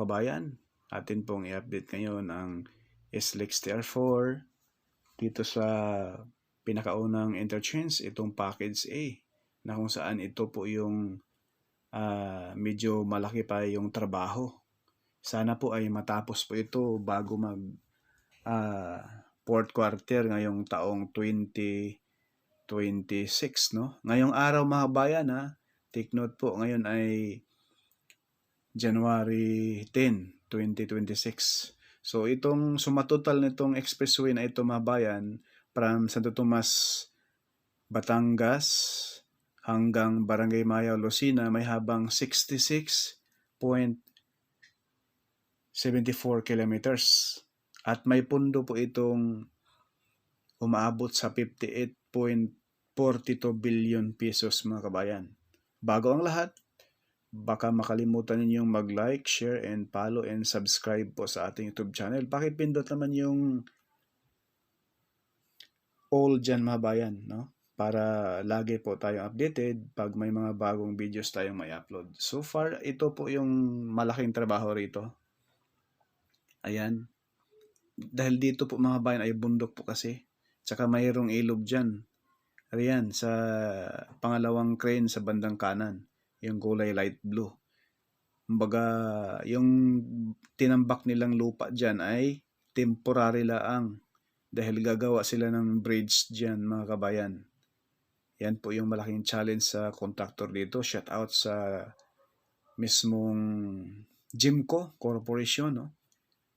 Kabayan, atin pong i-update ngayon ang SLEX TR4 dito sa pinakaunang interchange, itong package A, na kung saan ito po yung medyo malaki pa yung trabaho. Sana po ay matapos po ito bago mag fourth quarter ngayong taong 2026, no? Ngayong araw mga bayan, take note po, ngayon ay January 10, 2026. So itong sumatotal nitong expressway na ito mga bayan from Santo Tomas, Batangas hanggang Barangay Mayaw, Lucena may habang 66.74 kilometers. At may pundo po itong umaabot sa 58.42 billion pesos mga kabayan. Bago ang lahat, baka makalimutan ninyong mag-like, share, and follow and subscribe po sa ating YouTube channel. Pakipindot naman yung all dyan mga bayan, no? Para lagi po tayong updated pag may mga bagong videos tayong may upload. So far, ito po yung malaking trabaho rito. Ayan. Dahil dito po mga bayan ay bundok po kasi. Tsaka mayroong ilog dyan. Ayan, sa pangalawang crane sa bandang kanan. Yung kulay light blue. Kumbaga, yung tinambak nilang lupa dyan ay temporary laang. Dahil gagawa sila ng bridge dyan mga kabayan. Yan po yung malaking challenge sa contractor dito. Shout out sa mismong Jimco Corporation, no?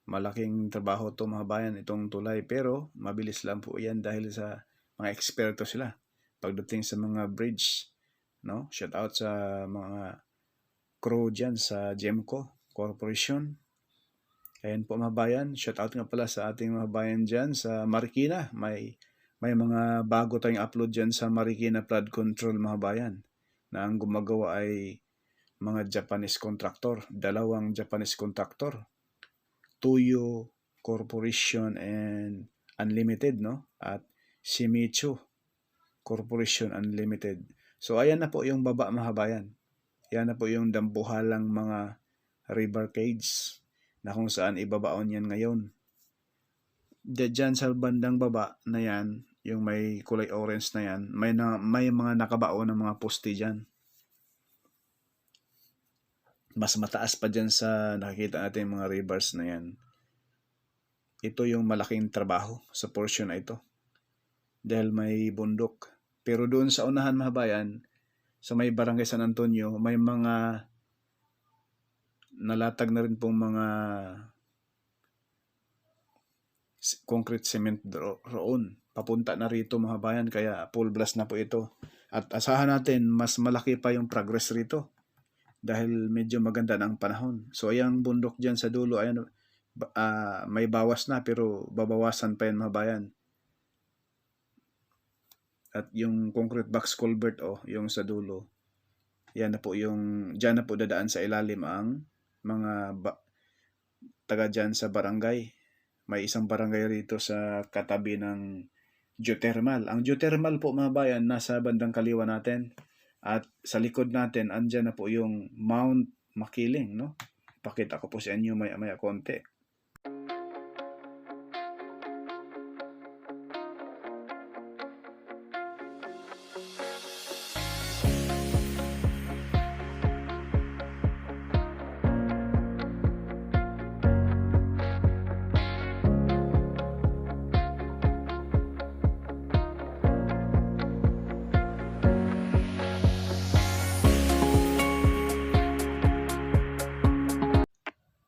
Malaking trabaho to mga bayan itong tulay, pero mabilis lang po yan dahil sa mga eksperto sila pagdating sa mga bridge, no? Shout out sa mga crew dyan sa Jimco Corporation. Ayan po mga bayan, shout out nga pala sa ating mga bayan dyan sa Marikina. May mga bago tayong upload dyan sa Marikina Flood Control mga bayan, na ang gumagawa ay mga Japanese contractor, dalawang Japanese contractor, Toyo Corporation and Unlimited, no? At Shimizu Corporation Unlimited. So ayan na po yung baba mga bayan. Yan na po yung dambuhalang mga river cage na kung saan ibabaon yan ngayon. Diyan sa bandang baba na yan, yung may kulay orange na yan, may mga nakabaon ng mga poste dyan. Mas mataas pa dyan sa nakikita natin mga rivers na yan. Ito yung malaking trabaho sa portion na ito. Dahil may bundok. Pero doon sa unahan mga bayan, sa may Barangay San Antonio, may mga nalatag na rin pong mga concrete cement roon. Papunta na rito mga bayan, kaya full blast na po ito. At asahan natin mas malaki pa yung progress rito dahil medyo maganda na ang panahon. So ayang bundok dyan sa dulo, ayan, may bawas na pero babawasan pa yan mga bayan. At yung concrete box culvert, yung sa dulo, yan na po yung, dyan na po dadaan sa ilalim ang mga taga dyan sa barangay. May isang barangay rito sa katabi ng geothermal. Ang geothermal po mga bayan, nasa bandang kaliwa natin. At sa likod natin, andyan na po yung Mount Makiling, no? Pakita ko po sa inyo maya konti.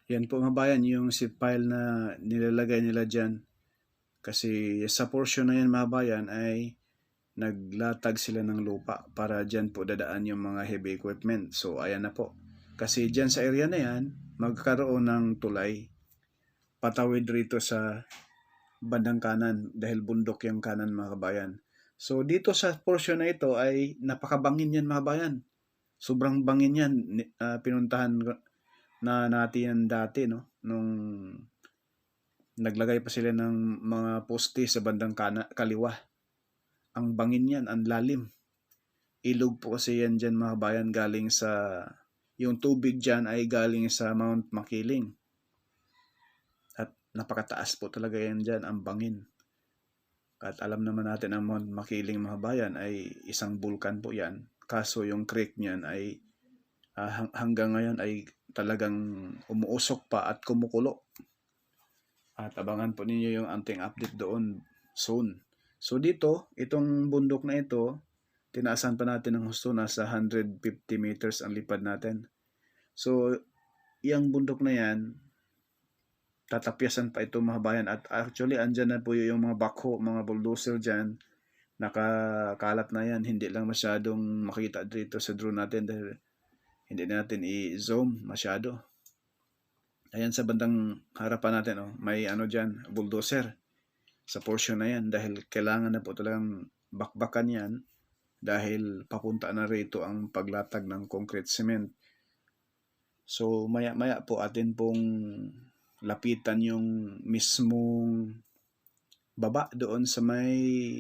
Yan po mga bayan, yung seed pile na nilalagay nila dyan. Kasi sa portion na yan mga bayan ay naglatag sila ng lupa para dyan po dadaan yung mga heavy equipment. So ayan na po. Kasi dyan sa area na yan, magkaroon ng tulay. Patawid rito sa bandang kanan dahil bundok yung kanan mga kabayan. So dito sa portion na ito ay napakabangin yan mga bayan. Sobrang bangin yan. Pinuntahan na natin dati, no? Nung naglagay pa sila ng mga poste sa bandang kaliwa. Ang bangin yan, ang lalim. Ilog po kasi yan dyan mga bayan galing sa yung tubig dyan ay galing sa Mount Makiling. At napakataas po talaga yan dyan, ang bangin. At alam naman natin ang Mount Makiling mga bayan ay isang bulkan po yan. Kaso yung creek niyan ay hanggang ngayon ay talagang umuusok pa at kumukulo. At abangan po ninyo yung anting update doon soon. So dito, itong bundok na ito, tinaasan pa natin ng husto, nasa 150 meters ang lipad natin. So, yung bundok na yan, tatapyasan pa ito mga bayan. At actually, andyan na po yung mga backhoe, mga bulldozer dyan. Nakakalat na yan. Hindi lang masyadong makita dito sa drone natin dahil hindi natin i-zoom masyado. Ayan sa bandang harapan natin, oh, may ano dyan, bulldozer. Sa portion na yan dahil kailangan na po talagang bakbakan yan dahil papunta na rito ang paglatag ng concrete cement. So maya-maya po atin pong lapitan yung mismong baba doon sa may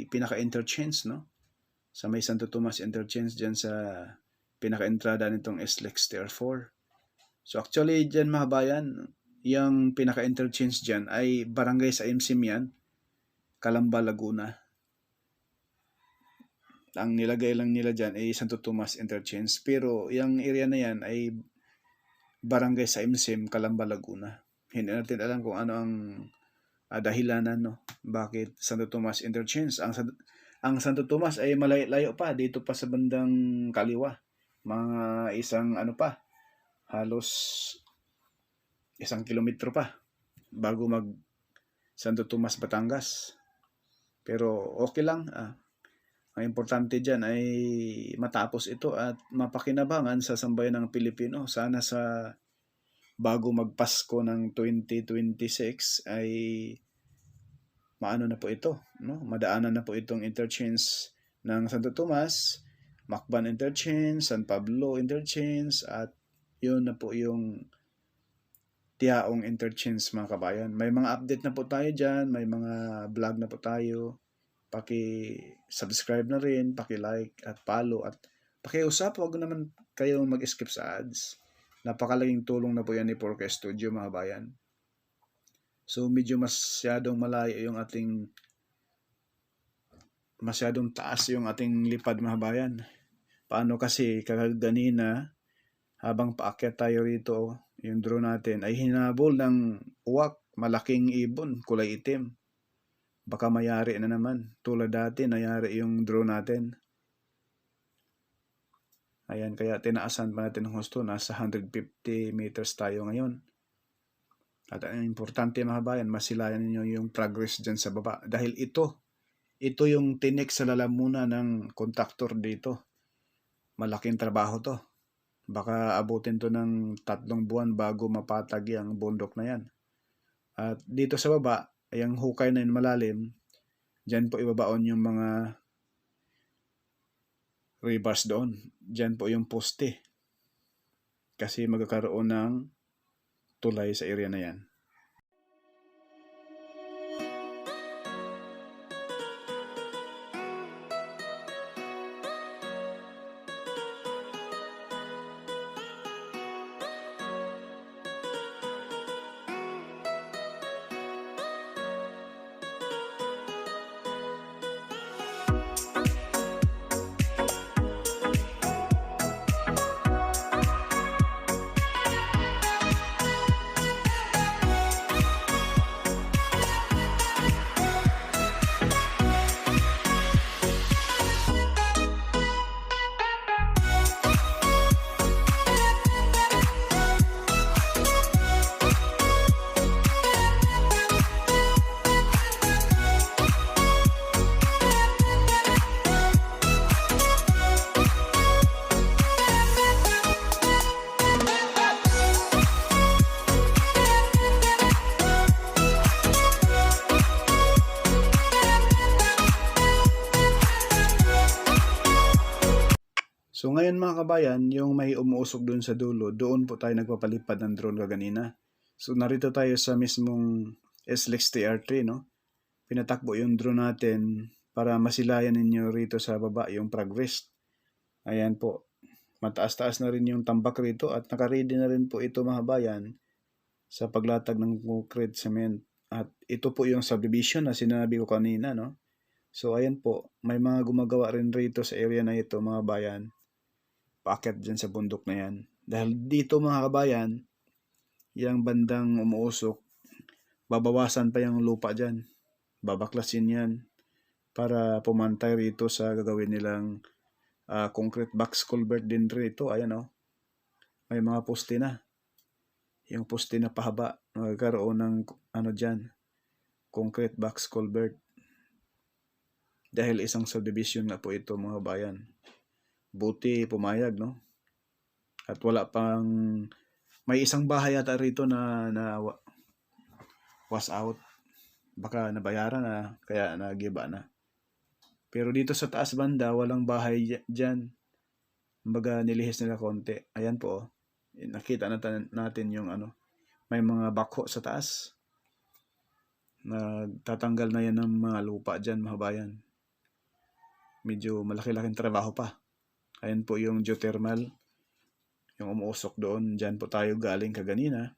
pinaka-interchange, no? Sa may Santo Tomas interchange dyan sa pinaka-entrada nitong SLEX Tier 4. So actually dyan mga bayan, yung pinaka-interchange dyan ay barangay sa IMSIM yan, Calamba, Laguna. Ang nilagay lang nila dyan ay Santo Tomas interchange. Pero yung area na yan ay barangay sa IMSIM, Calamba, Laguna. Hindi natin alam kung ano ang dahilanan, no? Bakit Santo Tomas interchange. Ang Santo Tomas ay malayo pa dito pa sa bandang kaliwa. Mga isang ano pa, halos 1 kilometro pa bago mag Santo Tomas, Batangas. Pero okay lang. Ang importante dyan ay matapos ito at mapakinabangan sa sambayan ng Pilipino. Sana sa bago magpasko ng 2026 ay maano na po ito, no? Madaanan na po itong interchange ng Santo Tomas, Macban interchange, San Pablo interchange, at yun na po yung Tiaong interchange mga kabayan. May mga update na po tayo dyan, may mga vlog na po tayo. Paki-subscribe na rin, paki-like at follow at paki-usap. Huwag naman kayong mag-skip sa ads. Napakalaking tulong na po yan ni Porca Studio mga bayan. So medyo masyadong malayo yung ating masyadong taas yung ating lipad mga bayan. Paano kasi kaganina habang paakyat tayo rito, yung drone natin ay hinabol ng uwak, malaking ibon, kulay itim. Baka mayari na naman. Tulad dati, nayari yung drone natin. Ayan, kaya tinaasan pa natin ng husto. Nasa 150 meters tayo ngayon. At ang importante mga bayan, masilayan ninyo yung progress dyan sa baba. Dahil ito yung tinik sa lalamunan ng kontraktor dito. Malaking trabaho to. Baka abutin to ng 3 buwan bago mapatag yung bundok na yan. At dito sa baba, yung hukay na yun malalim, dyan po ibabaon yung mga rebars doon. Dyan po yung poste. Kasi magkakaroon ng tulay sa area na yan. So ngayon mga kabayan, yung may umuusok doon sa dulo, doon po tayo nagpapalipad ng drone kaganina. So narito tayo sa mismong SLEX TR3, no? Pinatakbo yung drone natin para masilayan ninyo rito sa baba yung progress. Ayan po. mataas-taas na rin yung tambak rito at nakaready na rin po ito mga kabayan sa paglatag ng concrete cement. At ito po yung subdivision na sinabi ko kanina, no? So ayan po, may mga gumagawa rin rito sa area na ito mga kabayan. Paakyat dyan sa bundok na yan. Dahil dito mga kabayan, yung bandang umuusok, babawasan pa yung lupa dyan. Babaklasin yan para pumantay rito sa gagawin nilang concrete box culvert din rito. Ayan o. May mga poste na. Yung poste na pahaba, magkakaroon ng dyan, concrete box culvert. Dahil isang subdivision na po ito mga bayan. Buti pumayag, no? At wala pang, may isang bahay yata rito na was out. Baka nabayaran na, kaya nagiba na. Pero dito sa taas banda, walang bahay dyan. Kumbaga nilihis nila konti. Ayan po, oh. Nakita natin yung may mga bako sa taas. Nagtatanggal na yan ng mga lupa dyan mga bayan. Medyo malaki-laking trabaho pa. Ayan po yung geothermal. Yung umuusok doon. Dyan po tayo galing kaganina.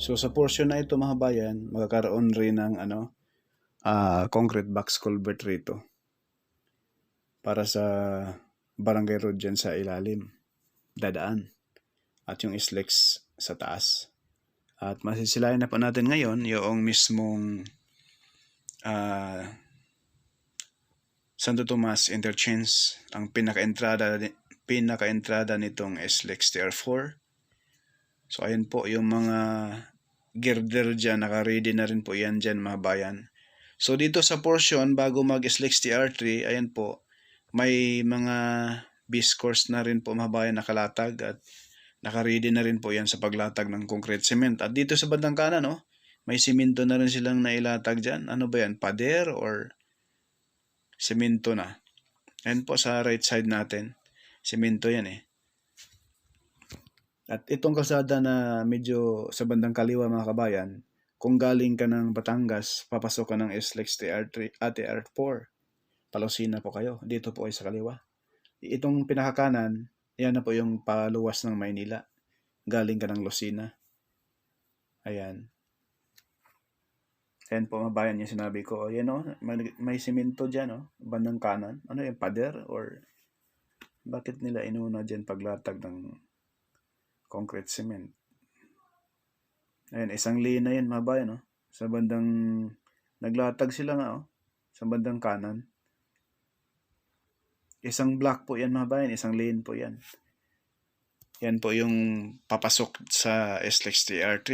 So sa portion na ito mga bayan, magkakaroon rin ng concrete box culvert rito para sa barangay road dyan sa ilalim, dadaan, at yung islex sa taas. At masisilayan na po natin ngayon yung mismong Santo Tomas Interchange, ang pinaka-entrada nitong SLEX TR4. So ayan po yung mga girder dyan, naka-ready na rin po yan dyan mga bayan. So dito sa portion, bago mag-SLEX TR3, ayan po, may mga B-scores na rin po mga bayan nakalatag at naka-ready na rin po yan sa paglatag ng concrete cement. At dito sa bandang kanan, may simento na rin silang nailatag dyan. Ano ba yan? Pader or simento na? Ayan po sa right side natin. Simento yan eh. At itong kalsada na medyo sa bandang kaliwa mga kabayan, kung galing ka ng Batangas, papasok ka ng SLEX TR3 at TR4, Palosina po kayo. Dito po ay sa kaliwa. Itong pinakakanan, yan na po yung paluwas ng Maynila. Galing ka ng Lucena. Ayan. Ayan po mga bayan yung sinabi ko. Ayan may simento dyan bandang kanan. Ano yung pader or bakit nila inuna dyan paglatag ng concrete cement? Ayan, isang lane na yan mga bayan. Sa bandang naglatag sila nga sa bandang kanan. Isang block po yan mga bayan, isang lane po yan. Yan po yung papasok sa SLEX TR3.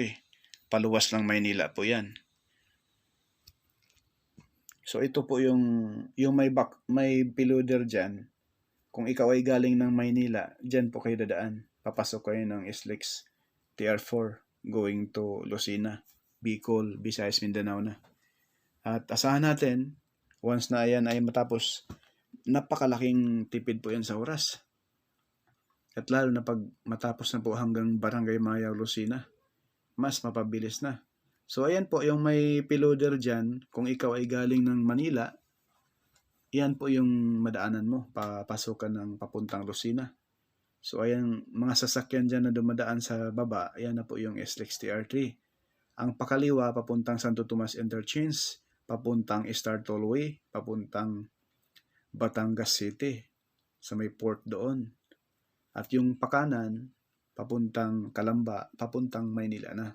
Paluwas ng Maynila po yan. So ito po yung may piloder dyan. Kung ikaw ay galing ng Maynila, dyan po kayo dadaan. Papasok kayo ng SLEX TR4 going to Lucena, Bicol, Visayas, Mindanao na. At asahan natin, once na ayan ay matapos, napakalaking tipid po yan sa oras. At lalo na pag matapos na po hanggang Barangay Mayaw, Lucena, mas mapabilis na. So ayan po yung may piloder dyan, kung ikaw ay galing ng Manila, yan po yung madaanan mo, papasukan ng papuntang Lucena. So ayan, mga sasakyan dyan na dumadaan sa baba, ayan na po yung SLEX TR3. Ang pakaliwa, papuntang Santo Tomas Interchange, papuntang Star Tollway, papuntang Batangas City, sa may port doon. At yung pakanan, papuntang Calamba, papuntang Maynila na.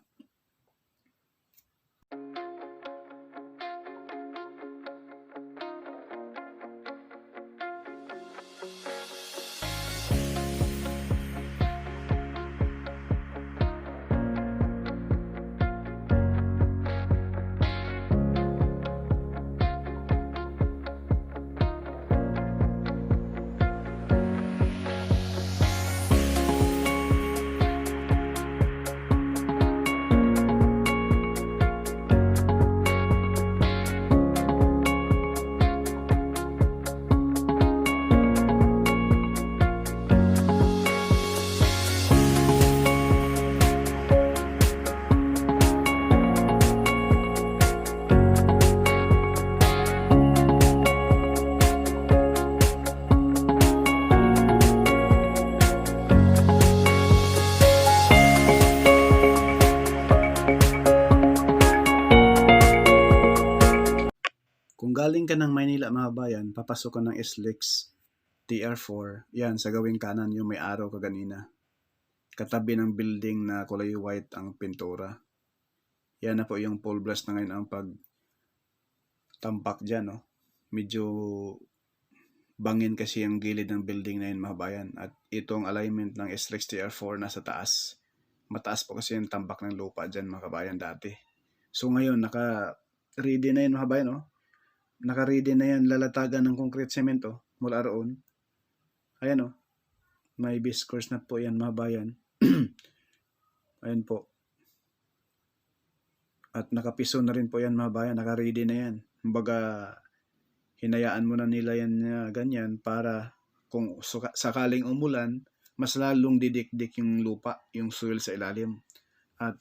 Kung galing ka ng Maynila mga bayan, papasok ka ng SLEX TR4, yan sa gawing kanan yung may araw kaganina. Katabi ng building na kulay white ang pintura. Yan na po yung full blast na ngayon ang pagtampak dyan. No? Medyo bangin kasi ang gilid ng building na yun mga bayan. At itong alignment ng SLEX TR4 nasa taas. Mataas po kasi yung tambak ng lupa dyan mga kabayan dati. So ngayon naka-ready na yun mga kabayan. No? Naka-ready na yan, lalatagan ng concrete cemento mula roon. Ayan o, may base course na po yan mga bayan. Ayan po. At nakapiso na rin po yan mga bayan, naka-ready na yan. Kumbaga, hinayaan mo na nila yan ganyan para kung sakaling umulan, mas lalong didikdik yung lupa, yung soil sa ilalim. At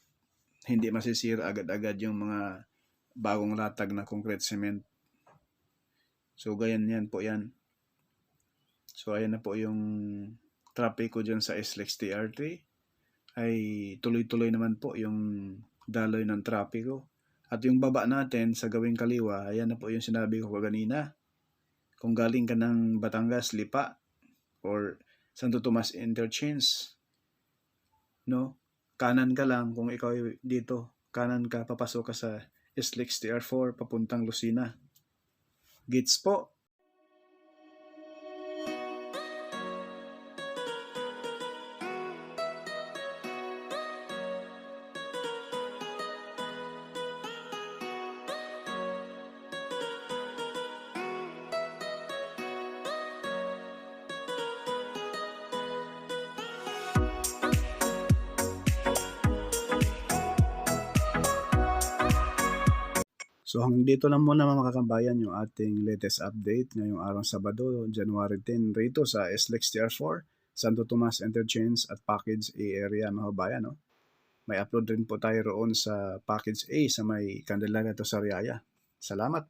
hindi masisira agad-agad yung mga bagong latag na concrete cement. So, ganyan yan po yan. So, ayan na po yung trapiko dyan sa SLEX TR3. Ay tuloy-tuloy naman po yung daloy ng trapiko. At yung baba natin sa gawing kaliwa, ayan na po yung sinabi ko kanina. Kung galing ka ng Batangas, Lipa, or Santo Tomas Interchange, no? Kanan ka lang kung ikaw dito. Kanan ka, papasok ka sa SLEX TR4, papuntang Lucena. Gets po. So hanggang dito lang muna mga kakambayan yung ating latest update ngayong araw Sabado, January 10 rito sa SLEX TR4, Santo Tomas Interchange at Package A area mga kabayan. No? May upload rin po tayo roon sa Package A sa may Candelaria to Sariaya. Salamat!